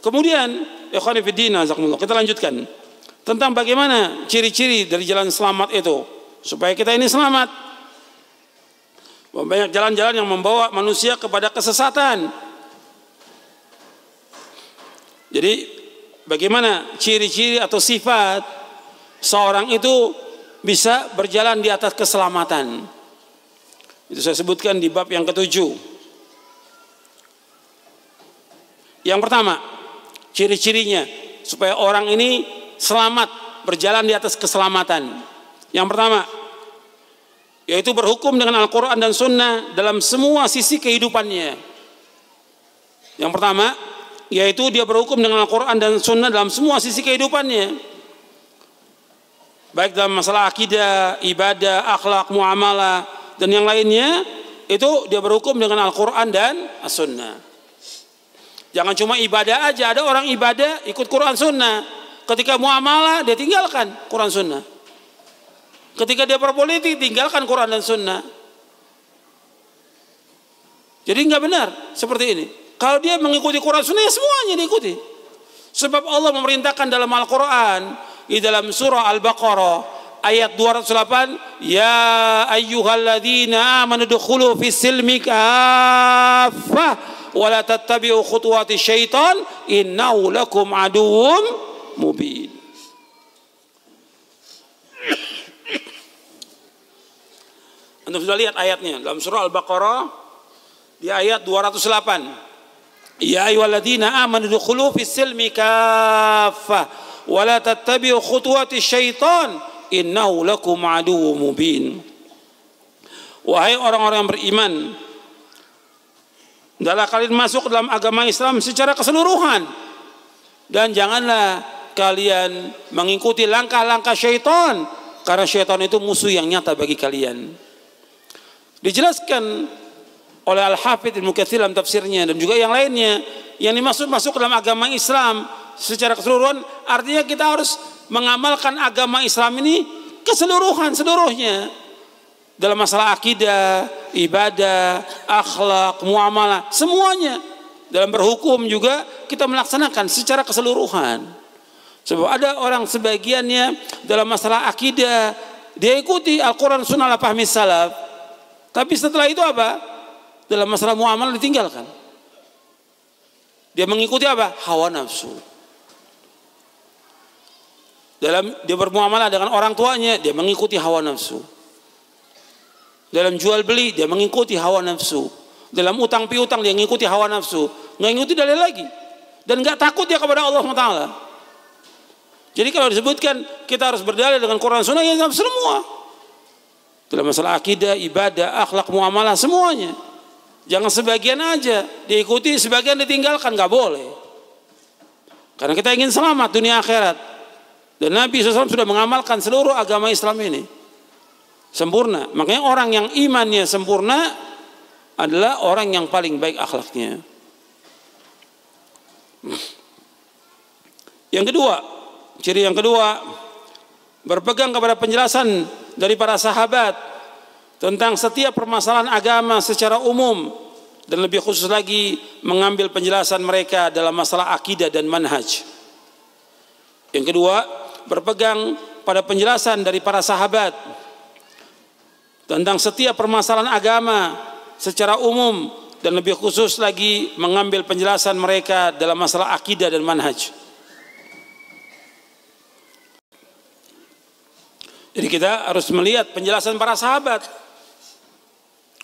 Kemudian ikhwan fillah, kita lanjutkan tentang bagaimana ciri-ciri dari jalan selamat itu supaya kita ini selamat. Banyak jalan-jalan yang membawa manusia kepada kesesatan. Jadi bagaimana ciri-ciri atau sifat seorang itu bisa berjalan di atas keselamatan. Itu saya sebutkan di bab yang ke-7. Yang pertama, ciri-cirinya supaya orang ini selamat berjalan di atas keselamatan. Yang pertama, yaitu berhukum dengan Al-Quran dan Sunnah dalam semua sisi kehidupannya. Yang pertama, yaitu dia berhukum dengan Al-Quran dan Sunnah dalam semua sisi kehidupannya, baik dalam masalah akidah, ibadah, akhlak, muamalah, dan yang lainnya. Itu dia berhukum dengan Al-Quran dan As-Sunnah. Jangan cuma ibadah aja. Ada orang ibadah ikut Quran Sunnah, ketika muamalah dia tinggalkan Quran Sunnah, ketika dia berpolitik tinggalkan Quran dan Sunnah. Jadi nggak benar seperti ini. Kalau dia mengikuti Quran Sunnah, ya semuanya diikuti. Sebab Allah memerintahkan dalam Al-Quran, di dalam surah Al-Baqarah ayat 208, ya ayyuhalladzina amanu dukhulu fis silmi kaffah wa la tattabi'u khutuwati syaitan innahu lakum aduwwum mubin. Anda sudah lihat ayatnya dalam surah Al-Baqarah di ayat 208. Ya ayyuhalladzina amanu dukhulu fis silmi kaffah wa la tattabi'u khutuwati syaitan innahu lakum aduwwum mubin. Wahai orang-orang yang beriman, hendaklah kalian masuk dalam agama Islam secara keseluruhan, dan janganlah kalian mengikuti langkah-langkah syaitan, karena syaitan itu musuh yang nyata bagi kalian. Dijelaskan oleh Al-Hafidz Ibnu Katsir dalam tafsirnya dan juga yang lainnya, yang dimaksud masuk dalam agama Islam secara keseluruhan artinya kita harus mengamalkan agama Islam ini seluruhnya dalam masalah akidah, ibadah, akhlak, muamalah, semuanya. Dalam berhukum juga kita melaksanakan secara keseluruhan. Sebab ada orang sebagiannya dalam masalah akidah dia ikuti Al-Quran Sunnah ala fahmi salaf, tapi setelah itu apa? Dalam masalah muamalah ditinggalkan. Dia mengikuti apa? Hawa nafsu. Dalam dia bermuamalah dengan orang tuanya, dia mengikuti hawa nafsu. Dalam jual beli dia mengikuti hawa nafsu. Dalam utang piutang dia mengikuti hawa nafsu. Nggak ngikuti dalil lagi. Dan nggak takut dia kepada Allah SWT. Jadi kalau disebutkan kita harus berdalil dengan Quran Sunnah, ya semua. Dalam masalah akidah, ibadah, akhlak, muamalah, semuanya. Jangan sebagian aja diikuti, sebagian ditinggalkan, nggak boleh. Karena kita ingin selamat dunia akhirat. Dan Nabi SAW sudah mengamalkan seluruh agama Islam ini sempurna. Makanya orang yang imannya sempurna adalah orang yang paling baik akhlaknya. Yang kedua, ciri yang kedua, berpegang kepada penjelasan dari para sahabat tentang setiap permasalahan agama secara umum, dan lebih khusus lagi mengambil penjelasan mereka dalam masalah akidah dan manhaj. Yang kedua, berpegang pada penjelasan dari para sahabat tentang setiap permasalahan agama secara umum, dan lebih khusus lagi mengambil penjelasan mereka dalam masalah akidah dan manhaj. Jadi kita harus melihat penjelasan para sahabat.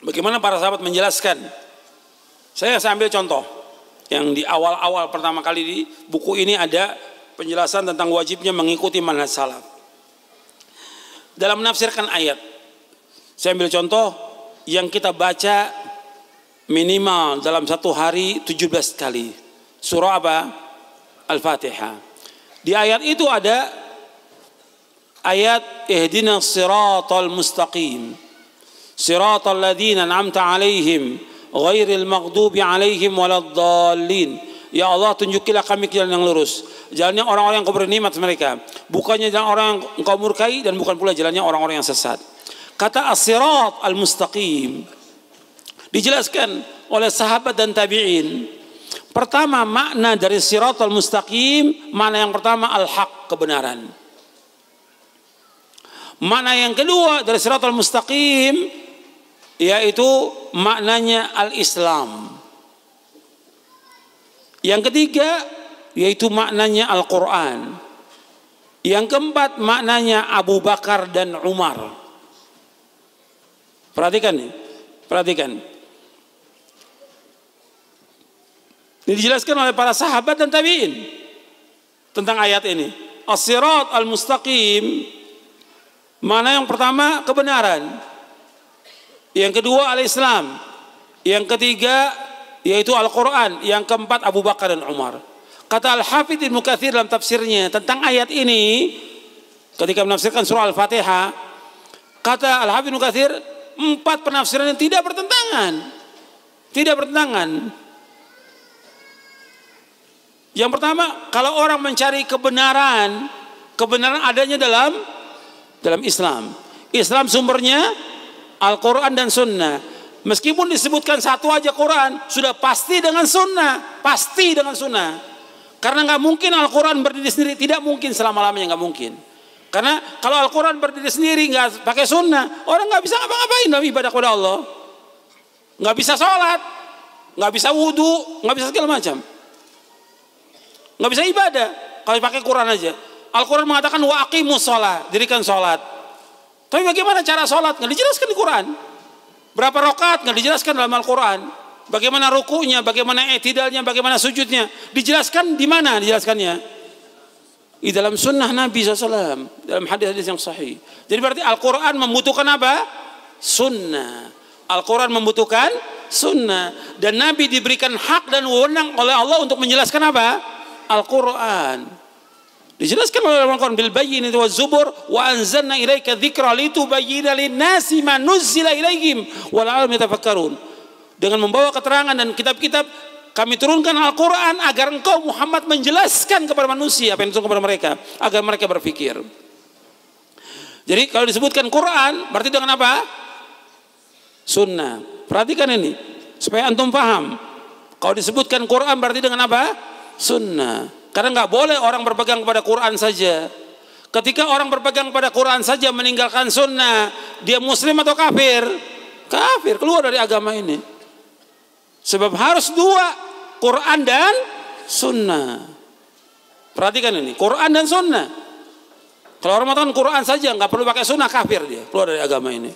Bagaimana para sahabat menjelaskan. Saya ambil contoh yang di awal-awal pertama kali di buku ini ada penjelasan tentang wajibnya mengikuti manhaj salaf. Dalam menafsirkan ayat, saya ambil contoh yang kita baca minimal dalam satu hari 17 kali. Surah apa? Al-Fatihah. Di ayat itu ada ayat ihdinas siratal mustaqim siratal ladzina an'amta alaihim ghairil maghdubi alaihim waladdallin. Ya Allah, tunjukilah kami jalan yang lurus, jalannya orang-orang yang kau beri nikmat mereka, bukannya jalan orang yang engkau murkai, dan bukan pula jalannya orang-orang yang sesat. Kata as-sirat al-mustaqim dijelaskan oleh sahabat dan tabi'in. Pertama, makna dari siratal mustaqim, makna yang pertama al-haq, kebenaran. Makna yang kedua dari siratal mustaqim yaitu maknanya al-Islam. Yang ketiga yaitu maknanya Al-Quran. Yang keempat maknanya Abu Bakar dan Umar. Perhatikan nih, perhatikan. Ini dijelaskan oleh para sahabat dan tabi'in tentang ayat ini. As-sirat al-mustaqim, mana yang pertama kebenaran, yang kedua al-Islam, yang ketiga yaitu Al-Quran, yang keempat Abu Bakar dan Umar. Kata Al-Hafidz Ibnu Katsir dalam tafsirnya tentang ayat ini ketika menafsirkan surah Al-Fatihah, kata Al-Hafidz Ibnu Katsir, 4 penafsiran yang tidak bertentangan. Tidak bertentangan. Yang pertama, kalau orang mencari kebenaran, kebenaran adanya dalam Islam. Islam sumbernya Al-Quran dan Sunnah. Meskipun disebutkan satu aja Quran, sudah pasti dengan Sunnah, pasti dengan Sunnah. Karena nggak mungkin Al-Quran berdiri sendiri, tidak mungkin selama-lamanya, nggak mungkin. Karena kalau Al-Quran berdiri sendiri nggak pakai Sunnah, orang nggak bisa ngapa-ngapain dalam ibadah kepada Allah, nggak bisa sholat, nggak bisa wudhu, nggak bisa segala macam. Nggak bisa ibadah kalau pakai Quran aja. Al-Quran mengatakan wa aqimus sholat, dirikan sholat. Tapi bagaimana cara sholat? Nggak dijelaskan di Quran. Berapa rakaat? Nggak dijelaskan dalam Al-Quran. Bagaimana rukunya, bagaimana i'tidalnya, bagaimana sujudnya, dijelaskan di mana dijelaskannya? Di dalam sunnah Nabi SAW, dalam hadis-hadis yang sahih. Jadi berarti Al-Quran membutuhkan apa? Sunnah. Al-Quran membutuhkan sunnah. Dan Nabi diberikan hak dan wewenang oleh Allah untuk menjelaskan apa? Al-Quran. Dijelaskan oleh Al-Quran bil bayyinati waz zubur wa anzalna ilaika dzikra litubayyina lin-nasi ma nuzzila ilaihim wa la'allahum yatafakkarun. Dengan membawa keterangan dan kitab-kitab, kami turunkan Al-Quran agar engkau Muhammad menjelaskan kepada manusia apa yang diturunkan kepada mereka, agar mereka berpikir. Jadi kalau disebutkan Quran berarti dengan apa? Sunnah. Perhatikan ini supaya antum paham. Kalau disebutkan Quran berarti dengan apa? Sunnah. Karena nggak boleh orang berpegang kepada Quran saja. Ketika orang berpegang pada Quran saja meninggalkan sunnah, dia muslim atau kafir? Kafir, keluar dari agama ini. Sebab harus dua, Quran dan sunnah. Perhatikan ini, Quran dan sunnah. Kalau orang mengatakan Quran saja nggak perlu pakai sunnah, kafir dia, keluar dari agama ini.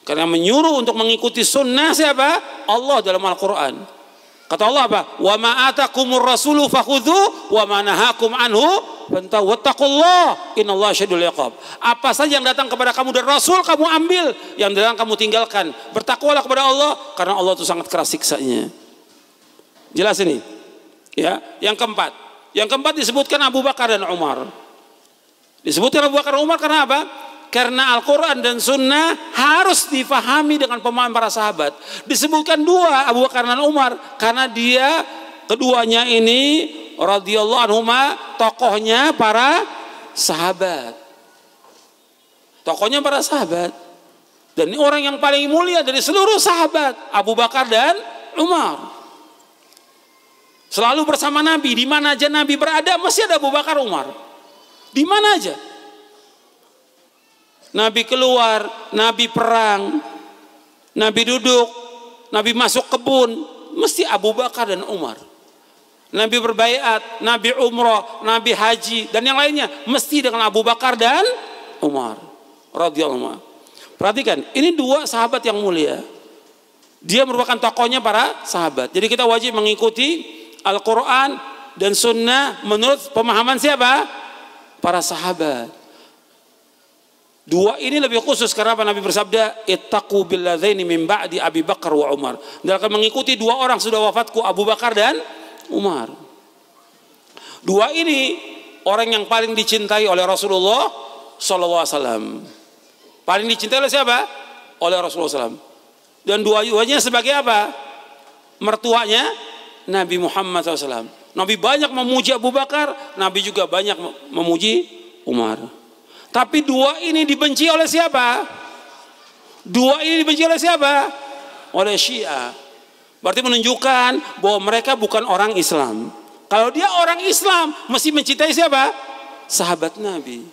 Karena menyuruh untuk mengikuti sunnah siapa? Allah dalam Al-Quran. Kata Allah apa? Wa ma atakumur rasulu fakhudhu wa ma nahakum anhu fantahu wattaqullah innallaha syadidul iqab. Apa saja yang datang kepada kamu dari Rasul kamu ambil, yang datang kamu tinggalkan. Bertakwalah kepada Allah karena Allah itu sangat keras siksanya. Jelas ini? Ya, yang keempat. Yang keempat disebutkan Abu Bakar dan Umar. Disebutkan Abu Bakar dan Umar karena apa? Karena Al-Quran dan Sunnah harus difahami dengan pemahaman para sahabat. Disebutkan dua, Abu Bakar dan Umar, karena dia keduanya ini radhiyallahu anhuma tokohnya para sahabat. Tokohnya para sahabat. Dan ini orang yang paling mulia dari seluruh sahabat, Abu Bakar dan Umar. Selalu bersama Nabi, di mana aja Nabi berada masih ada Abu Bakar, Umar. Di mana aja. Nabi keluar, Nabi perang, Nabi duduk, Nabi masuk kebun, mesti Abu Bakar dan Umar. Nabi berbaiat, Nabi umrah, Nabi haji, dan yang lainnya mesti dengan Abu Bakar dan Umar radhiyallahu anhu. Perhatikan, ini dua sahabat yang mulia. Dia merupakan tokohnya para sahabat. Jadi kita wajib mengikuti Al-Quran dan Sunnah menurut pemahaman siapa? Para sahabat. Dua ini lebih khusus karena Nabi bersabda, ittaqu billadzaini min ba'di Abi Bakar wa Umar. Dan akan mengikuti dua orang sudah wafatku, Abu Bakar dan Umar. Dua ini orang yang paling dicintai oleh Rasulullah sallallahu alaihi wasallam. Paling dicintai oleh siapa? Oleh Rasulullah SAW. Dan dua-duanya sebagai apa? Mertuanya Nabi Muhammad SAW. Nabi banyak memuji Abu Bakar, Nabi juga banyak memuji Umar. Tapi dua ini dibenci oleh siapa? Dua ini dibenci oleh siapa? Oleh Syiah. Berarti menunjukkan bahwa mereka bukan orang Islam. Kalau dia orang Islam, mesti mencintai siapa? Sahabat Nabi.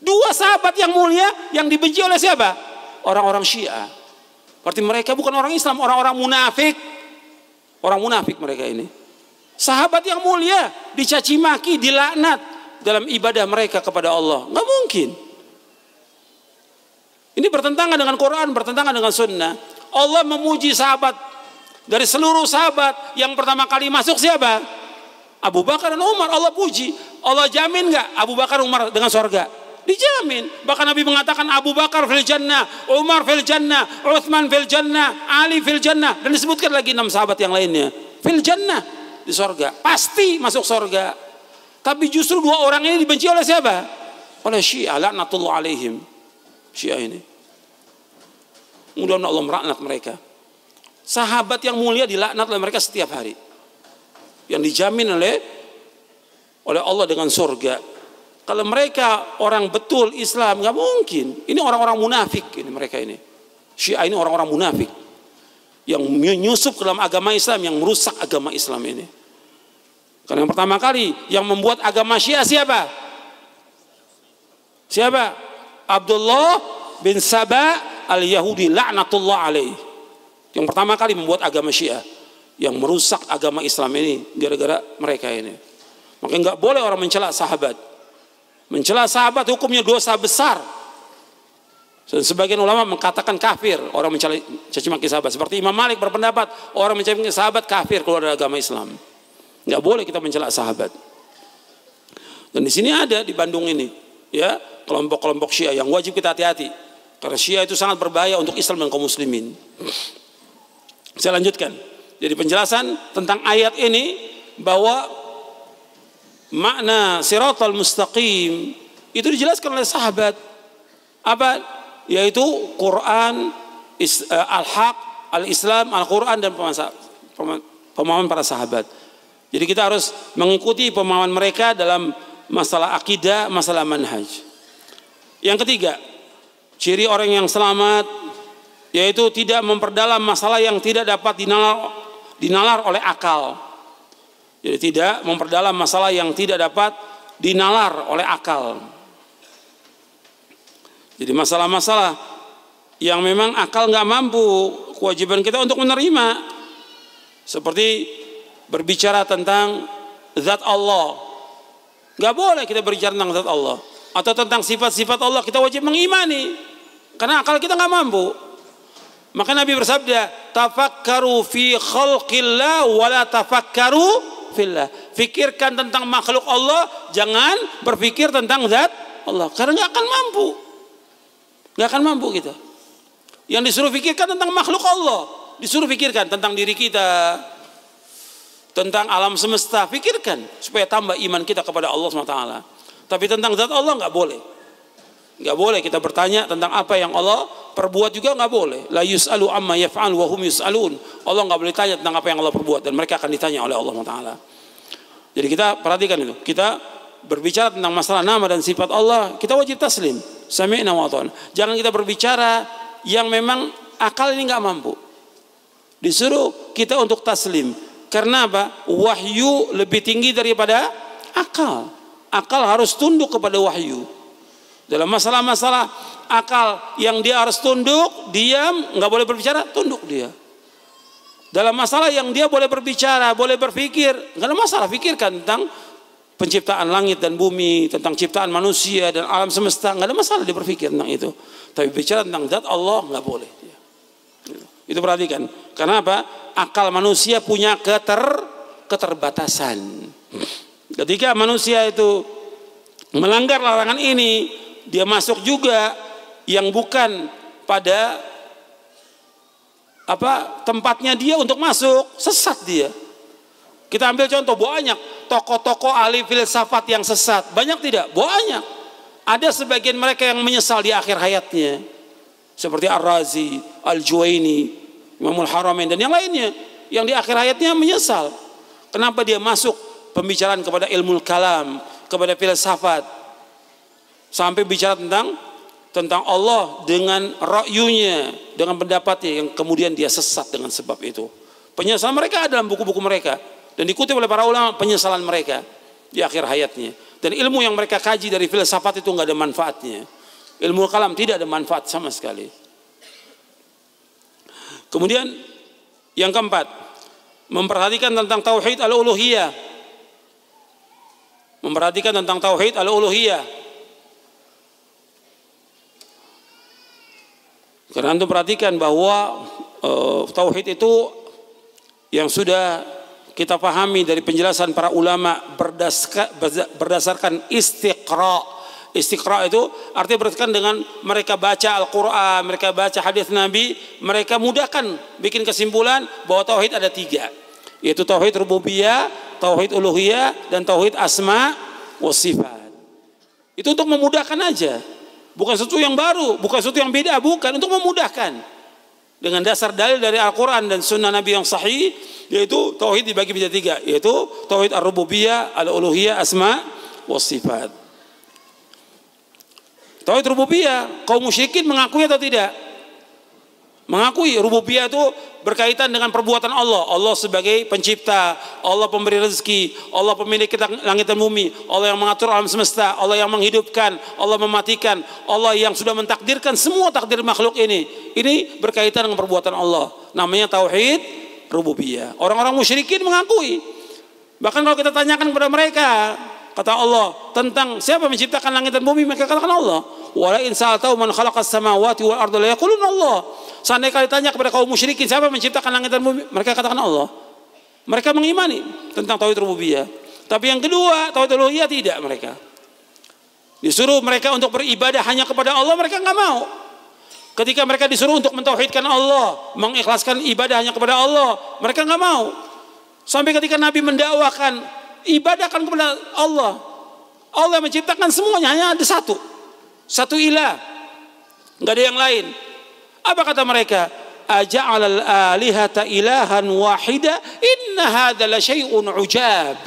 Dua sahabat yang mulia yang dibenci oleh siapa? Orang-orang Syiah. Berarti mereka bukan orang Islam, orang-orang munafik. Orang munafik mereka ini. Sahabat yang mulia dicaci maki, dilaknat dalam ibadah mereka kepada Allah. Nggak mungkin. Ini bertentangan dengan Quran, bertentangan dengan Sunnah. Allah memuji sahabat. Dari seluruh sahabat yang pertama kali masuk siapa? Abu Bakar dan Umar. Allah puji. Allah jamin nggak Abu Bakar Umar dengan surga? Dijamin. Bahkan Nabi mengatakan Abu Bakar fil jannah, Umar fil jannah, Utsman fil jannah, Ali fil jannah, dan disebutkan lagi 6 sahabat yang lainnya fil jannah, di surga. Pasti masuk surga. Tapi justru 2 orang ini dibenci oleh siapa? Oleh Syiah, laknatullah alaihim. Syiah ini. Mudah-mudahan Allah melaknat mereka. Sahabat yang mulia dilaknat oleh mereka setiap hari. Yang dijamin oleh Allah dengan surga. Kalau mereka orang betul Islam, nggak mungkin. Ini orang-orang munafik ini mereka ini. Syiah ini orang-orang munafik yang menyusup ke dalam agama Islam, yang merusak agama Islam ini. Karena yang pertama kali yang membuat agama Syiah siapa? Siapa? Abdullah bin Saba al-Yahudi laknatullah alaih. Yang pertama kali membuat agama Syiah, yang merusak agama Islam ini gara-gara mereka ini. Maka nggak boleh orang mencela sahabat. Mencela sahabat hukumnya dosa besar. Dan sebagian ulama mengatakan kafir orang mencaci maki sahabat. Seperti Imam Malik berpendapat orang mencaci maki sahabat kafir keluar dari agama Islam. Nggak boleh kita mencela sahabat. Dan di sini ada di Bandung ini, ya, kelompok-kelompok Syiah yang wajib kita hati-hati. Karena Syiah itu sangat berbahaya untuk Islam dan kaum muslimin. Saya lanjutkan. Jadi penjelasan tentang ayat ini bahwa makna siratal mustaqim itu dijelaskan oleh sahabat. Apa? Yaitu Quran, al-haq, al-Islam, Al-Quran, dan pemahaman para sahabat. Jadi kita harus mengikuti pemahaman mereka dalam masalah akidah, masalah manhaj. Yang ketiga, ciri orang yang selamat yaitu tidak memperdalam masalah yang tidak dapat dinalar oleh akal. Jadi tidak memperdalam masalah yang tidak dapat dinalar oleh akal. Jadi masalah-masalah yang memang akal nggak mampu, kewajiban kita untuk menerima. Seperti berbicara tentang zat Allah, nggak boleh kita berbicara tentang zat Allah. Atau tentang sifat-sifat Allah, kita wajib mengimani, karena akal kita nggak mampu. Maka Nabi bersabda, tafakkaru fi khalqillah wala tafakkaru fillah. Fikirkan tentang makhluk Allah, jangan berpikir tentang zat Allah, karena nggak akan mampu. Nggak akan mampu kita. Yang disuruh pikirkan tentang makhluk Allah, disuruh pikirkan tentang diri kita, tentang alam semesta, pikirkan supaya tambah iman kita kepada Allah SWT. Tapi tentang zat Allah nggak boleh. Nggak boleh kita bertanya tentang apa yang Allah perbuat, juga nggak boleh. La yus'alu amma yaf'al wa hum yus'alun. Allah nggak boleh tanya tentang apa yang Allah perbuat, dan mereka akan ditanya oleh Allah SWT. Jadi kita perhatikan itu. Kita berbicara tentang masalah nama dan sifat Allah, kita wajib taslim. Sami'na wa ata'na. Jangan kita berbicara yang memang akal ini nggak mampu. Disuruh kita untuk taslim. Karena apa? Wahyu lebih tinggi daripada akal. Akal harus tunduk kepada wahyu. Dalam masalah-masalah akal yang dia harus tunduk, diam, nggak boleh berbicara, tunduk dia. Dalam masalah yang dia boleh berbicara, boleh berpikir, nggak ada masalah, pikirkan tentang penciptaan langit dan bumi, tentang ciptaan manusia dan alam semesta, nggak ada masalah dia berpikir tentang itu. Tapi bicara tentang zat Allah nggak boleh. Itu perhatikan. Karena apa? Akal manusia punya keterbatasan. Ketika manusia itu melanggar larangan ini, dia masuk juga yang bukan pada tempatnya dia untuk masuk, sesat dia. Kita ambil contoh banyak tokoh-tokoh ahli filsafat yang sesat, banyak tidak? Banyak. Ada sebagian mereka yang menyesal di akhir hayatnya, seperti Ar-Razi, Al-Juwaini, Imamul Haramain, dan yang lainnya, yang di akhir hayatnya menyesal. Kenapa dia masuk pembicaraan kepada ilmu kalam, kepada filsafat, sampai bicara tentang Allah dengan ra'yunya, dengan pendapatnya, yang kemudian dia sesat dengan sebab itu. Penyesalan mereka ada dalam buku-buku mereka dan dikutip oleh para ulama penyesalan mereka di akhir hayatnya. Dan ilmu yang mereka kaji dari filsafat itu nggak ada manfaatnya. Ilmu kalam tidak ada manfaat sama sekali. Kemudian yang keempat, memperhatikan tentang tauhid al-uluhiyah. Memperhatikan tentang tauhid al-uluhiyah. Karena antum perhatikan bahwa tauhid itu yang sudah kita pahami dari penjelasan para ulama berdasarkan istiqra. Istiqra itu artinya berdasarkan dengan mereka baca Al-Quran, mereka baca hadis Nabi, mereka mudahkan bikin kesimpulan bahwa tauhid ada 3, yaitu tauhid rububiyah, tauhid uluhiyah, dan tauhid asma wa sifat. Itu untuk memudahkan aja, bukan sesuatu yang baru, bukan sesuatu yang beda, bukan, untuk memudahkan dengan dasar dalil dari Al-Quran dan sunnah Nabi yang sahih, yaitu tauhid dibagi menjadi 3, yaitu tauhid ar-rububiyah, al-uluhiyah, asma wa sifat. Tauhid rububiyah, kaum musyrikin mengakui atau tidak? Mengakui. Rububiyah itu berkaitan dengan perbuatan Allah. Allah sebagai pencipta, Allah pemberi rezeki, Allah pemilik langit dan bumi, Allah yang mengatur alam semesta, Allah yang menghidupkan, Allah mematikan, Allah yang sudah mentakdirkan semua takdir makhluk ini. Ini berkaitan dengan perbuatan Allah. Namanya tauhid rububiyah. Orang-orang musyrikin mengakui. Bahkan kalau kita tanyakan kepada mereka, kata Allah tentang siapa menciptakan langit dan bumi, mereka katakan Allah. Wala in sa'altahu man khalaqas samawati wal arda la yaquluna Allah. Seandainya kalian tanya kepada kaum musyrikin siapa menciptakan langit dan bumi, mereka katakan Allah. Mereka mengimani tentang tauhid rububiyah. Tapi yang kedua, tauhid uluhiyah tidak mereka. Disuruh mereka untuk beribadah hanya kepada Allah, mereka enggak mau. Ketika mereka disuruh untuk mentauhidkan Allah, mengikhlaskan ibadah hanya kepada Allah, mereka enggak mau. Sampai ketika Nabi mendakwakan ibadahkan kepada Allah. Allah menciptakan semuanya, hanya ada satu ilah, nggak ada yang lain. Apa kata mereka? Aja'alal alihata ilahan wahida inna hadza la syai'un ujab.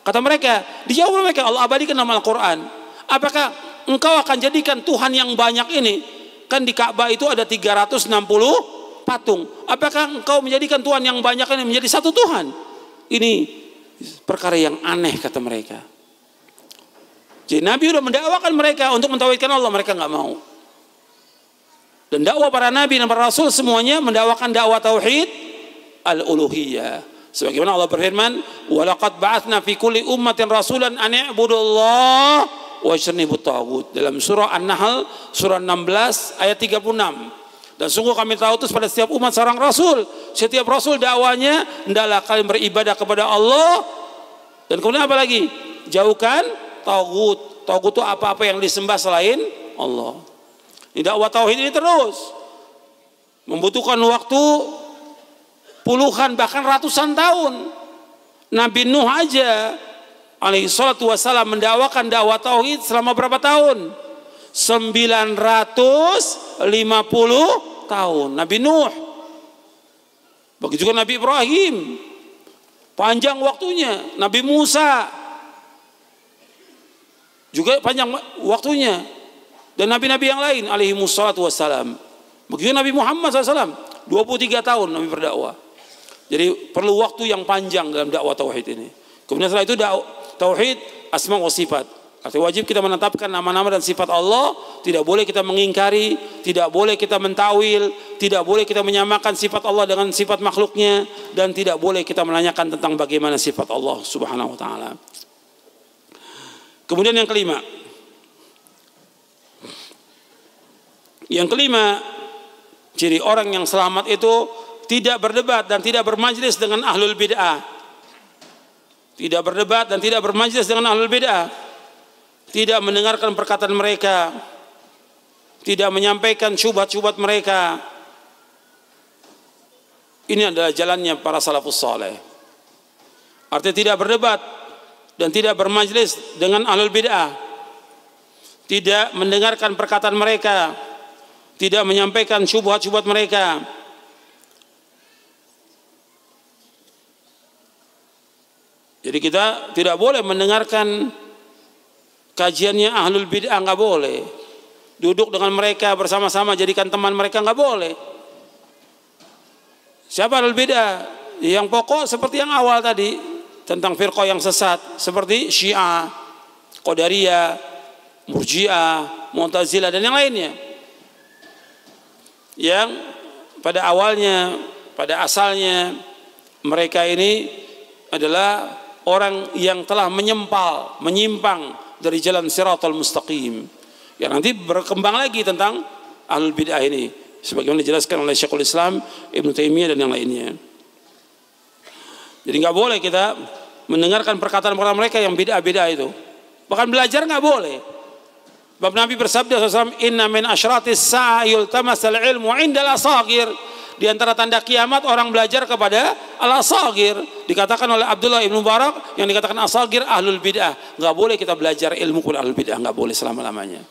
Kata mereka, dijawab mereka, Allah abadikan dalam Al-Quran, apakah engkau akan jadikan Tuhan yang banyak ini? Kan di Ka'bah itu ada 360 patung. Apakah engkau menjadikan Tuhan yang banyak ini menjadi satu Tuhan? Ini perkara yang aneh, kata mereka. Jadi Nabi sudah mendakwakan mereka untuk mentauhidkan Allah, mereka nggak mau. Dan dakwah para nabi dan para rasul semuanya mendakwakan dakwah tauhid al-uluhiyah. Sebagaimana Allah berfirman, "Wa laqad ba'atsna fi kulli ummatin rasulan an i'budullaha wa ijtanibut taghut." Dalam surah An-Nahl surah 16 ayat 36. Dan sungguh kami telah utus pada setiap umat seorang rasul. Setiap rasul dakwanya, hendaklah kalian beribadah kepada Allah. Dan kemudian apa lagi? Jauhkan taghut. Taghut itu apa-apa yang disembah selain Allah. Ini dakwah tauhid ini terus membutuhkan waktu puluhan bahkan ratusan tahun. Nabi Nuh aja alaihi salatu wassalam mendakwakan dakwah tauhid selama berapa tahun? 950 tahun Nabi Nuh. Begitu juga Nabi Ibrahim, panjang waktunya. Nabi Musa juga panjang waktunya, dan nabi-nabi yang lain alaihi wassalatu wassalam. Begitu Nabi Muhammad SAW 23 tahun Nabi berdakwah. Jadi perlu waktu yang panjang dalam dakwah tauhid ini. Kemudian setelah itu tauhid asma wa sifat. Artinya wajib kita menetapkan nama-nama dan sifat Allah, tidak boleh kita mengingkari, tidak boleh kita mentawil, tidak boleh kita menyamakan sifat Allah dengan sifat makhluknya, dan tidak boleh kita menanyakan tentang bagaimana sifat Allah Subhanahu wa taala. Kemudian yang kelima. Yang kelima, ciri orang yang selamat itu tidak berdebat dan tidak bermajlis dengan ahlul bid'ah. Tidak berdebat dan tidak bermajlis dengan ahlul bid'ah. Tidak mendengarkan perkataan mereka, tidak menyampaikan syubhat-syubhat mereka. Ini adalah jalannya para salafus saleh. Artinya tidak berdebat dan tidak bermajlis dengan ahlul bid'ah, tidak mendengarkan perkataan mereka, tidak menyampaikan syubhat-syubhat mereka. Jadi kita tidak boleh mendengarkan kajiannya ahlul bid'ah, nggak boleh. Duduk dengan mereka bersama-sama, jadikan teman mereka, nggak boleh. Siapa ahlul bid'ah? yang pokok seperti yang awal tadi tentang firqah yang sesat seperti Syiah, Qadariyah, Murji'ah, Mu'tazilah dan yang lainnya. Yang pada awalnya, pada asalnya mereka ini adalah orang yang telah menyimpang dari jalan Shiratal Mustaqim. Ya nanti berkembang lagi tentang ahlul bid'ah ini sebagaimana dijelaskan oleh Syekhul Islam Ibnu Taimiyah dan yang lainnya. Jadi nggak boleh kita mendengarkan perkataan-perkataan mereka yang bid'ah-bid'ah itu. Bahkan belajar nggak boleh. Bab Nabi bersabda SAW, inna min asyratis sa'a yultamasal ilmu indal asagir. Di antara tanda kiamat orang belajar kepada al-asagir. Dikatakan oleh Abdullah ibn Mubarak yang dikatakan asagir ahlul bid'ah. Nggak boleh kita belajar ilmu kepada ahlul bid'ah, nggak boleh selama-lamanya.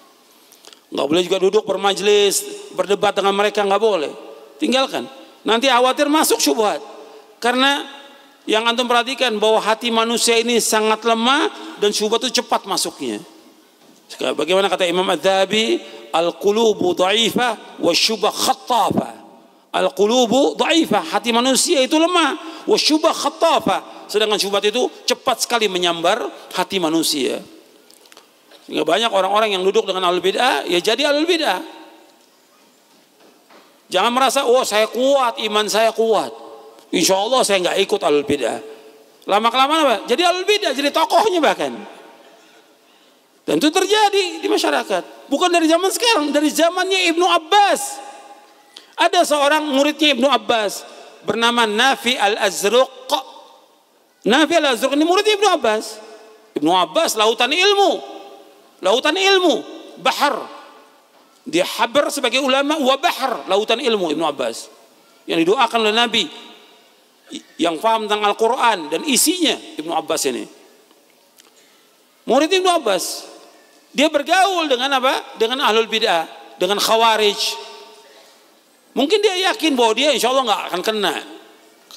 Nggak boleh juga duduk bermajlis, berdebat dengan mereka, nggak boleh. Tinggalkan. Nanti khawatir masuk syubhat. Karena yang antum perhatikan bahwa hati manusia ini sangat lemah dan syubhat itu cepat masuknya. Bagaimana kata Imam Adz-Dzahabi, al-qulubu dha'ifah wa syubah khattafah. Al-qulubu dha'ifah, hati manusia itu lemah, wa syubah khattafah. Sedangkan syubhat itu cepat sekali menyambar hati manusia. Sehingga banyak orang-orang yang duduk dengan ahlul bid'ah, ya jadi ahlul bid'ah. Jangan merasa, oh saya kuat, iman saya kuat, insya Allah saya nggak ikut ahlul bid'ah. Lama-kelamaan apa? Jadi ahlul bid'ah, jadi tokohnya bahkan. Dan itu terjadi di masyarakat. Bukan dari zaman sekarang, dari zamannya Ibnu Abbas. Ada seorang muridnya Ibnu Abbas bernama Nafi al-Azruq. Nafi al-Azruq ini murid Ibnu Abbas. Ibnu Abbas lautan ilmu. Lautan ilmu, bahar. Dia habar sebagai ulama wa bahar, lautan ilmu Ibnu Abbas. Yang didoakan oleh Nabi yang paham tentang Al-Qur'an dan isinya Ibnu Abbas ini. Murid Ibnu Abbas. Dia bergaul dengan apa? Dengan ahlul bid'ah, dengan khawarij. Mungkin dia yakin bahwa dia insya Allah nggak akan kena,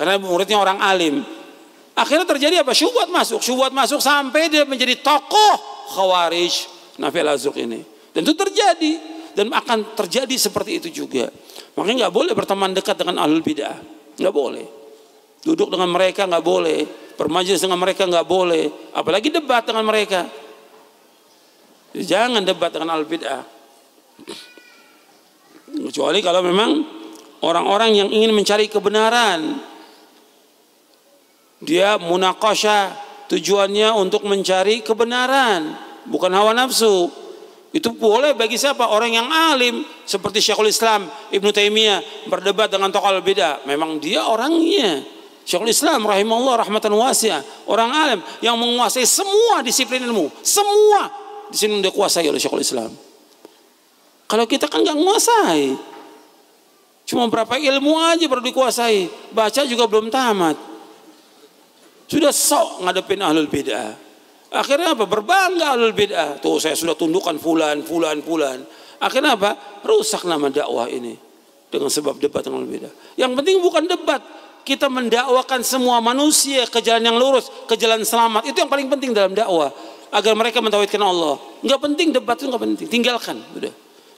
karena muridnya orang alim. Akhirnya terjadi apa? Syubhat masuk sampai dia menjadi tokoh khawarij, Nafi al-Azruq ini. Dan itu terjadi dan akan terjadi seperti itu juga. Makanya nggak boleh berteman dekat dengan ahlul bid'ah, nggak boleh. Duduk dengan mereka nggak boleh, bermajlis dengan mereka nggak boleh, apalagi debat dengan mereka. Jangan debat dengan al-bid'ah. Kecuali kalau memang orang-orang yang ingin mencari kebenaran, dia munaqasyah, tujuannya untuk mencari kebenaran, bukan hawa nafsu. Itu boleh bagi siapa? Orang yang alim seperti Syekhul Islam Ibnu Taimiyah berdebat dengan tokoh al-bid'ah. Memang dia orangnya Syekhul Islam rahimahullah rahmatan wasi'ah, orang alim yang menguasai semua disiplin ilmu, semua di sini dikuasai oleh Syekhul Islam. Kalau kita kan nggak menguasai, cuma berapa ilmu aja baru dikuasai, baca juga belum tamat, sudah sok ngadepin ahlul bid'ah. Akhirnya apa? Berbangga ahlul bid'ah. Tuh saya sudah tundukkan fulan. Akhirnya apa? Rusak nama dakwah ini dengan sebab debat dengan ahlul bid'ah. Yang penting bukan debat, kita mendakwakan semua manusia ke jalan yang lurus, ke jalan selamat. Itu yang paling penting dalam dakwah, agar mereka mentauhidkan Allah. Nggak penting debat, itu nggak penting, tinggalkan. Udah.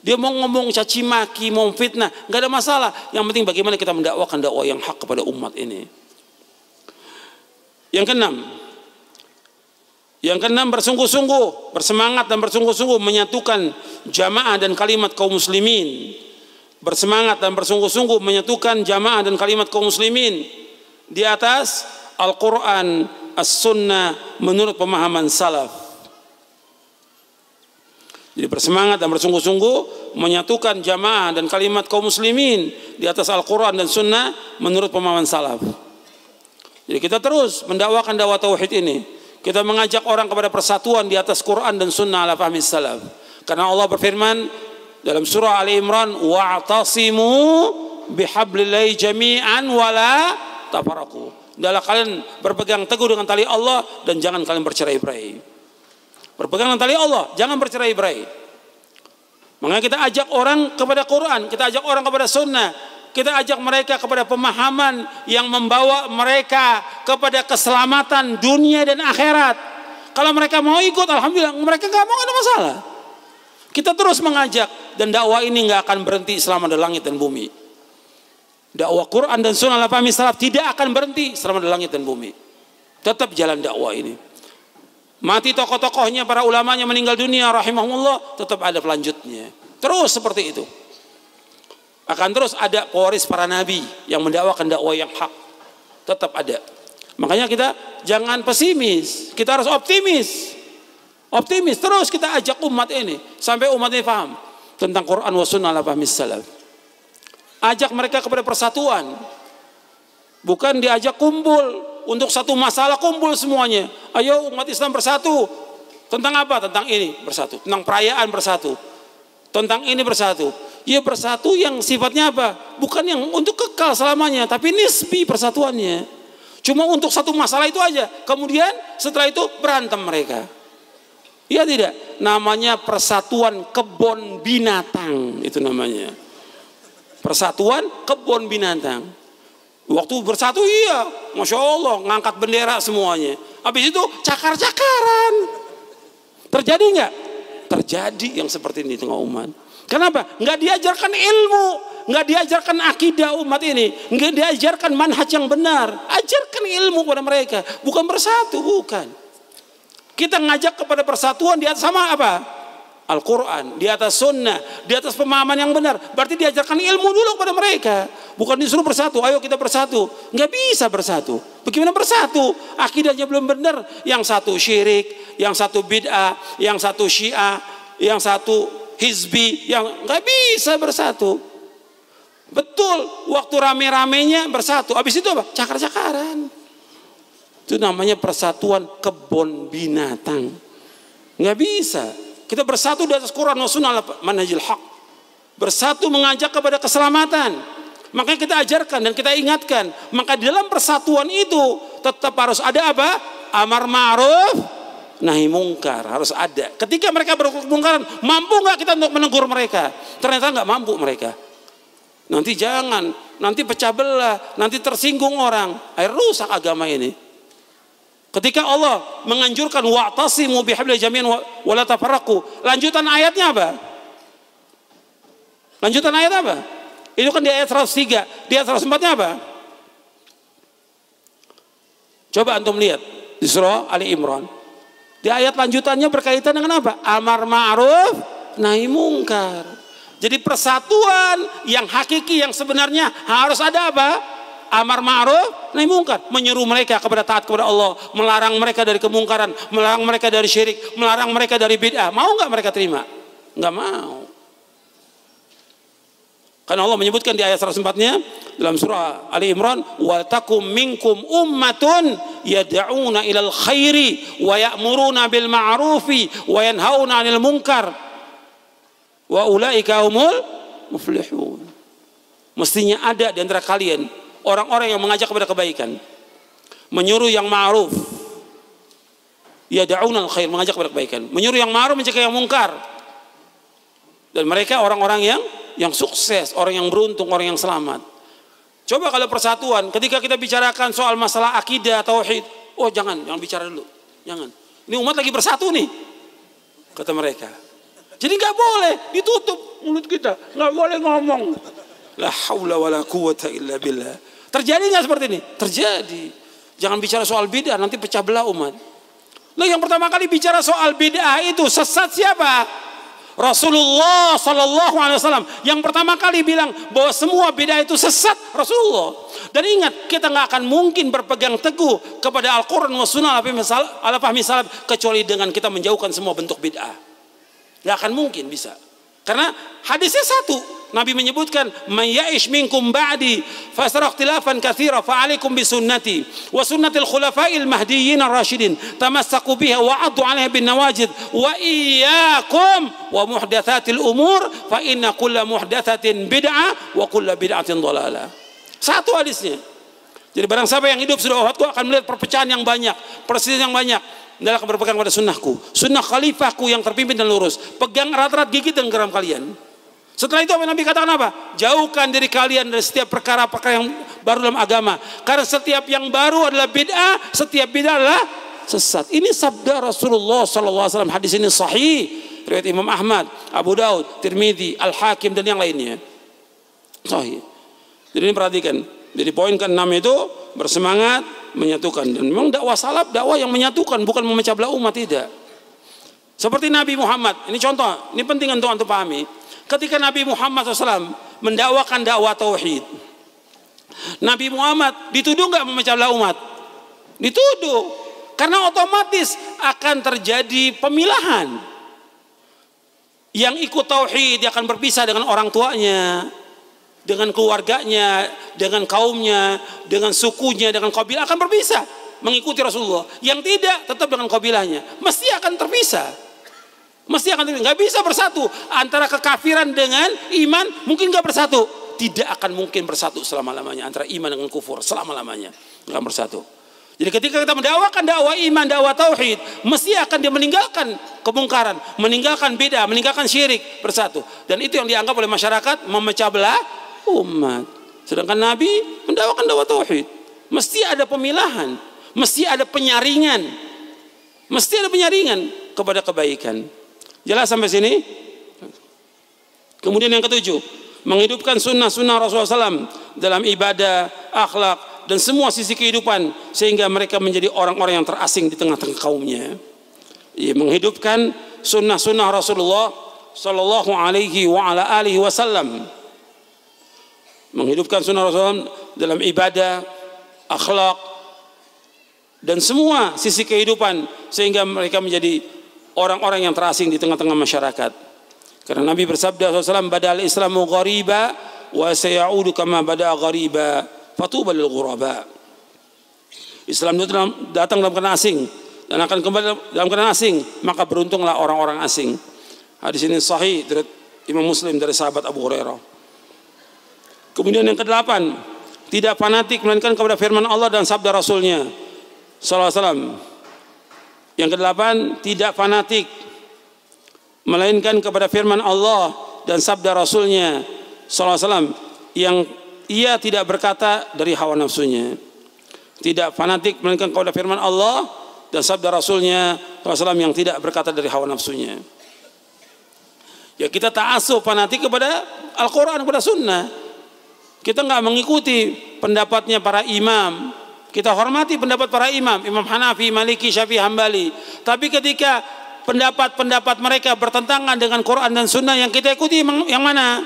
Dia mau ngomong caci maki, mau fitnah, nggak ada masalah. Yang penting bagaimana kita mendakwakan dakwah yang hak kepada umat ini. Yang keenam bersungguh-sungguh, bersemangat dan bersungguh-sungguh menyatukan jamaah dan kalimat kaum muslimin. Bersemangat dan bersungguh-sungguh menyatukan jamaah dan kalimat kaum muslimin di atas Al-Quran, As-Sunnah menurut pemahaman salaf. Jadi bersemangat dan bersungguh-sungguh menyatukan jamaah dan kalimat kaum muslimin di atas Al-Quran dan Sunnah menurut pemahaman salaf. Jadi kita terus mendakwakan dakwah tauhid ini. Kita mengajak orang kepada persatuan di atas Quran dan Sunnah ala fahmi salaf. Karena Allah berfirman dalam surah Ali Imran, wa'tasimu bihablillahi jami'an wala tafarraqu. Adalah kalian berpegang teguh dengan tali Allah dan jangan kalian bercerai-berai. Berpegang dengan tali Allah, jangan bercerai-berai. Makanya kita ajak orang kepada Quran, kita ajak orang kepada Sunnah, kita ajak mereka kepada pemahaman yang membawa mereka kepada keselamatan dunia dan akhirat. Kalau mereka mau ikut, alhamdulillah. Mereka nggak mau, nggak ada masalah. Kita terus mengajak dan dakwah ini nggak akan berhenti selama ada langit dan bumi. Dakwah Quran dan Sunnah ala fahmi salaf tidak akan berhenti selama di langit dan bumi. Tetap jalan dakwah ini. Mati tokoh-tokohnya, para ulamanya meninggal dunia rahimahullah, tetap ada pelanjutnya. Terus seperti itu. Akan terus ada pewaris para nabi yang mendakwakan dakwah yang hak. Tetap ada. Makanya kita jangan pesimis, kita harus optimis. Optimis terus kita ajak umat ini sampai umat ini paham tentang Quran wa Sunnah ala fahmi salaf. Ajak mereka kepada persatuan. Bukan diajak kumpul untuk satu masalah, kumpul semuanya. Ayo umat Islam bersatu. Tentang apa? Tentang ini bersatu. Tentang perayaan bersatu. Tentang ini bersatu. Ya bersatu yang sifatnya apa? Bukan yang untuk kekal selamanya, tapi nisbi persatuannya. Cuma untuk satu masalah itu aja. Kemudian setelah itu berantem mereka. Iya tidak? Namanya persatuan kebun binatang. Itu namanya. Persatuan kebun binatang. Waktu bersatu iya, Masya Allah, ngangkat bendera semuanya. Habis itu cakar-cakaran. Terjadi nggak? Terjadi yang seperti ini di tengah umat. Kenapa? Nggak diajarkan ilmu, nggak diajarkan akidah umat ini, nggak diajarkan manhaj yang benar. Ajarkan ilmu kepada mereka, bukan bersatu, bukan. Kita ngajak kepada persatuan di atas sama apa? Al-Quran, di atas sunnah, di atas pemahaman yang benar. Berarti diajarkan ilmu dulu kepada mereka. Bukan disuruh bersatu, ayo kita bersatu. Nggak bisa bersatu. Bagaimana bersatu? Akidahnya belum benar. Yang satu syirik, yang satu bid'ah, yang satu syiah, yang satu hizbi. Yang nggak bisa bersatu. Betul, waktu rame-ramenya bersatu. Habis itu apa? Cakar-cakaran. Itu namanya persatuan kebun binatang. Nggak bisa. Kita bersatu di atas Quran wa Sunnah manhajil haq. Bersatu mengajak kepada keselamatan. Makanya kita ajarkan dan kita ingatkan. Maka di dalam persatuan itu tetap harus ada apa? Amar ma'ruf nahi mungkar. Harus ada. Ketika mereka berkemungkaran, mampu nggak kita untuk menegur mereka? Ternyata nggak mampu mereka. Nanti jangan. Nanti pecah belah. Nanti tersinggung orang. Akhirnya rusak agama ini. Ketika Allah menganjurkan wa'tasimu bihablillah jami'an wa la tafarraqu. Lanjutan ayatnya apa? Lanjutan ayat apa? Itu kan di ayat 103. Di ayat 104-nya apa? Coba antum lihat di surah Ali Imran. Di ayat lanjutannya berkaitan dengan apa? Amar ma'ruf nahi mungkar. Jadi persatuan yang hakiki yang sebenarnya harus ada apa? Amar ma'ruf nahi mungkar, menyeru mereka kepada taat kepada Allah, melarang mereka dari kemungkaran, melarang mereka dari syirik, melarang mereka dari bid'ah. Mau nggak mereka terima? Nggak mau. Karena Allah menyebutkan di ayat 104-nya dalam surah Ali Imran, wa takum minkum ummatun yad'una ilal khairi wa ya'muruna bil ma'rufi wa yanhauna 'anil munkar wa ulaika humul muflihun. Mestinya ada di antara kalian orang-orang yang mengajak kepada kebaikan, menyuruh yang ma'ruf, yad'una al khair, mengajak kepada kebaikan, menyuruh yang ma'ruf, mencegah yang mungkar. Dan mereka orang-orang yang sukses, orang yang beruntung, orang yang selamat. Coba kalau persatuan, ketika kita bicarakan soal masalah akidah, tauhid, oh jangan bicara dulu, jangan. Ini umat lagi bersatu nih, kata mereka. Jadi nggak boleh ditutup mulut kita, nggak boleh ngomong. La haula wala quwata illa billah. Terjadi nggak seperti ini? Terjadi. Jangan bicara soal bid'ah, nanti pecah belah umat. Nah, yang pertama kali bicara soal bid'ah itu sesat siapa? Rasulullah Sallallahu Alaihi Wasallam yang pertama kali bilang bahwa semua bid'ah itu sesat, Rasulullah. Dan ingat, kita nggak akan mungkin berpegang teguh kepada Al-Quran wa Sunnah ala fahmi salaf kecuali dengan kita menjauhkan semua bentuk bid'ah. Nggak akan mungkin bisa. Karena hadisnya satu. Nabi menyebutkan, "Man ya'ish minkum ba'di fasara ikhtilafan katsira fa 'alaikum bi sunnati wa sunnatil khulafa'il mahdiyyin ar-rasyidin tamassaku biha wa 'addu 'alaiha bin nawajid wa iyyakum wa muhdatsatil umur fa inna kulla muhdatsatin bid'ah wa kulla bid'atin dhalalah." Satu hadisnya. Jadi barang siapa yang hidup sudah wafatku akan melihat perpecahan yang banyak, perselisihan yang banyak. Adalah akan berpegang pada sunnahku, sunnah khalifahku yang terpimpin dan lurus. Pegang erat-erat gigit dan geram kalian. Setelah itu apa Nabi katakan apa? Jauhkan diri kalian dari setiap perkara-perkara yang baru dalam agama. Karena setiap yang baru adalah bid'ah, setiap bid'ah adalah sesat. Ini sabda Rasulullah SAW. Hadis ini sahih. Riwayat Imam Ahmad, Abu Daud, Tirmidzi, Al-Hakim dan yang lainnya. Sahih. Jadi ini perhatikan. Jadi poin ke-6 itu bersemangat menyatukan. Dan memang dakwah salaf, dakwah yang menyatukan, bukan memecah belah umat, tidak. Seperti Nabi Muhammad. Ini contoh, ini penting untuk antum pahami. Ketika Nabi Muhammad SAW mendakwakan dakwah tauhid, Nabi Muhammad dituduh nggak memecah belah umat? Dituduh. Karena otomatis akan terjadi pemilahan. Yang ikut tauhid dia akan berpisah dengan orang tuanya, dengan keluarganya, dengan kaumnya, dengan sukunya, dengan kabilah, akan berpisah mengikuti Rasulullah. Yang tidak tetap dengan kabilahnya, mesti akan terpisah. Mesti akan terpisah. Nggak bisa bersatu antara kekafiran dengan iman, mungkin nggak bersatu. Tidak akan mungkin bersatu selama-lamanya antara iman dengan kufur, selama-lamanya nggak bersatu. Jadi ketika kita mendakwakan dakwah iman, dakwah tauhid, mesti akan dia meninggalkan kemungkaran, meninggalkan bid'ah, meninggalkan syirik, bersatu. Dan itu yang dianggap oleh masyarakat memecah belah umat. Sedangkan Nabi mendakwakan dakwah tauhid, mesti ada pemilahan, mesti ada penyaringan, mesti ada penyaringan kepada kebaikan. Jelas sampai sini? Kemudian yang ketujuh, menghidupkan sunnah-sunnah Rasulullah SAW dalam ibadah, akhlak, dan semua sisi kehidupan, sehingga mereka menjadi orang-orang yang terasing di tengah-tengah kaumnya. Ya, menghidupkan sunnah-sunnah Rasulullah Sallallahu Alaihi Wasallam, menghidupkan sunnah Rasulullah dalam ibadah, akhlak, dan semua sisi kehidupan, sehingga mereka menjadi orang-orang yang terasing di tengah-tengah masyarakat. Karena Nabi bersabda SAW, badal Islamu ghariba wa sayaudu kama bada ghariba fatuba lil ghuraba. Islam itu datang dalam keadaan asing dan akan kembali dalam keadaan asing, maka beruntunglah orang-orang asing. Hadis ini sahih dari Imam Muslim dari sahabat Abu Hurairah. Kemudian yang ke-8, tidak fanatik melainkan kepada firman Allah dan sabda Rasulnya sallallahu alaihi wasallam. Yang ke-8, tidak fanatik melainkan kepada firman Allah dan sabda Rasulnya sallallahu alaihi wasallam, yang ia tidak berkata dari hawa nafsunya. Tidak fanatik melainkan kepada firman Allah dan sabda Rasulnya SAW yang tidak berkata dari hawa nafsunya. Ya, kita ta'assub fanatik kepada Al-Quran, kepada Sunnah. Kita nggak mengikuti pendapatnya para imam. Kita hormati pendapat para imam, Imam Hanafi, Maliki, Syafi'i, Hambali. Tapi ketika pendapat-pendapat mereka bertentangan dengan Quran dan Sunnah, yang kita ikuti yang mana?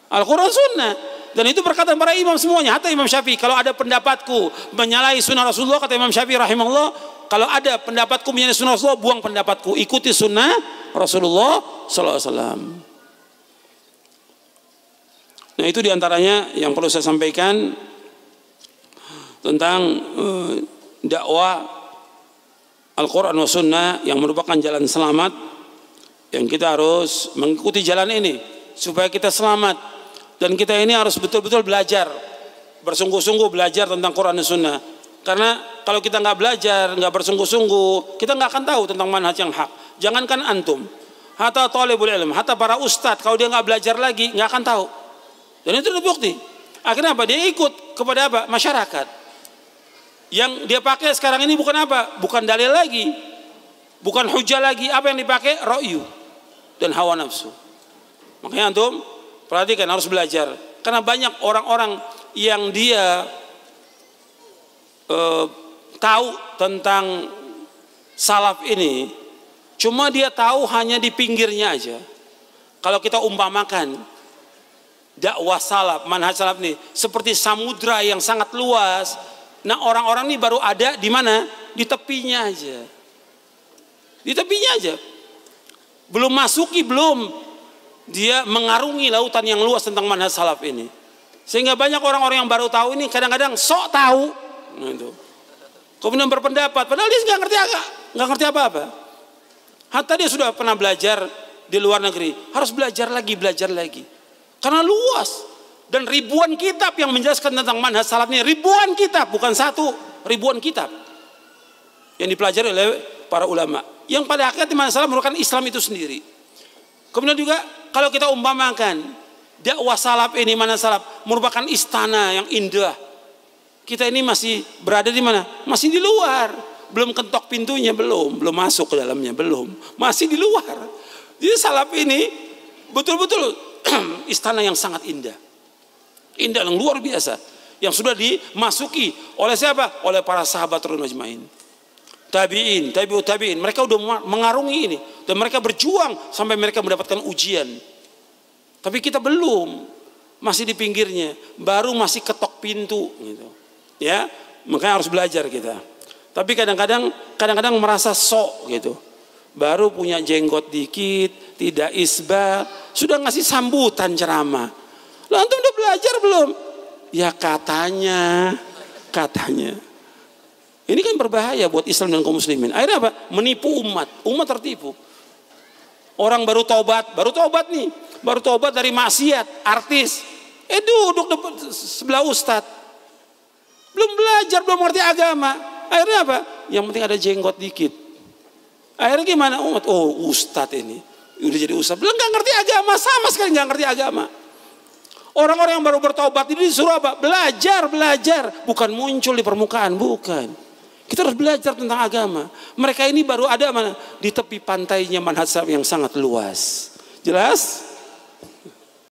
Al-Quran, Sunnah. Dan itu perkataan para imam semuanya. Hatta Imam Syafi'i, kalau ada pendapatku menyalahi sunnah Rasulullah, kata Imam Syafi'i rahimahullah, kalau ada pendapatku menyalahi sunnah Rasulullah, buang pendapatku, ikuti sunnah Rasulullah sallallahu alaihi wasallam. Nah, itu diantaranya yang perlu saya sampaikan tentang dakwah Al-Quran wa Sunnah yang merupakan jalan selamat, yang kita harus mengikuti jalan ini supaya kita selamat. Dan kita ini harus betul-betul belajar, bersungguh-sungguh belajar tentang Quran dan Sunnah. Karena kalau kita nggak belajar, nggak bersungguh-sungguh, kita nggak akan tahu tentang manhaj yang hak. Jangankan antum, hatta talibul ilm, hatta para ustadz, kalau dia nggak belajar lagi, nggak akan tahu. Dan itu terbukti. Akhirnya apa? Dia ikut kepada apa? Masyarakat. Yang dia pakai sekarang ini bukan apa? Bukan dalil lagi, bukan hujah lagi. Apa yang dipakai? Ra'yu dan hawa nafsu. Makanya antum perhatikan, harus belajar. Karena banyak orang-orang yang dia tahu tentang salaf ini, cuma dia tahu hanya di pinggirnya aja. Kalau kita umpamakan dakwah salaf, manhaj salaf ini seperti samudra yang sangat luas. Nah, orang-orang ini baru ada di mana? Di tepinya aja. Di tepinya aja. Belum masuki, belum dia mengarungi lautan yang luas tentang manhaj salaf ini. Sehingga banyak orang-orang yang baru tahu ini kadang-kadang sok tahu. Nah, itu. Kemudian berpendapat, padahal dia nggak ngerti apa-apa. Hatta dia sudah pernah belajar di luar negeri, harus belajar lagi. Karena luas. Dan ribuan kitab yang menjelaskan tentang manhaj salaf ini, ribuan kitab, bukan satu, ribuan kitab yang dipelajari oleh para ulama. Yang pada akhirnya manhaj salaf merupakan Islam itu sendiri. Kemudian juga kalau kita umpamakan dakwah salaf ini, manhaj salaf merupakan istana yang indah. Kita ini masih berada di mana? Masih di luar. Belum kentok pintunya, belum masuk ke dalamnya, belum. Masih di luar. Jadi salaf ini betul-betul istana yang sangat indah. Indah yang luar biasa. Yang sudah dimasuki oleh siapa? Oleh para sahabat radhiyallahu ajmain. Tabi'in, tabi'ut tabi'in. Mereka udah mengarungi ini. Dan mereka berjuang sampai mereka mendapatkan ujian. Tapi kita belum. Masih di pinggirnya. Baru masih ketok pintu. Gitu. Ya, makanya harus belajar kita. Tapi kadang-kadang merasa sok gitu. Baru punya jenggot dikit, tidak isbah. Sudah ngasih sambutan ceramah. Lah antum udah belajar belum? Ya katanya. Ini kan berbahaya buat Islam dan kaum muslimin. Akhirnya apa? Menipu umat. Umat tertipu. Orang baru tobat nih. Baru tobat dari maksiat, artis. Duduk sebelah ustadz. Belum belajar, belum ngerti agama. Akhirnya apa? Yang penting ada jenggot dikit. Akhirnya gimana umat? Oh ustadz ini. Udah jadi ustadz. Belum gak ngerti agama. Sama sekali gak ngerti agama. Orang-orang yang baru bertobat ini disuruh apa? Belajar. Bukan muncul di permukaan, bukan. Kita harus belajar tentang agama. Mereka ini baru ada mana? Di tepi pantainya manhaj yang sangat luas. Jelas?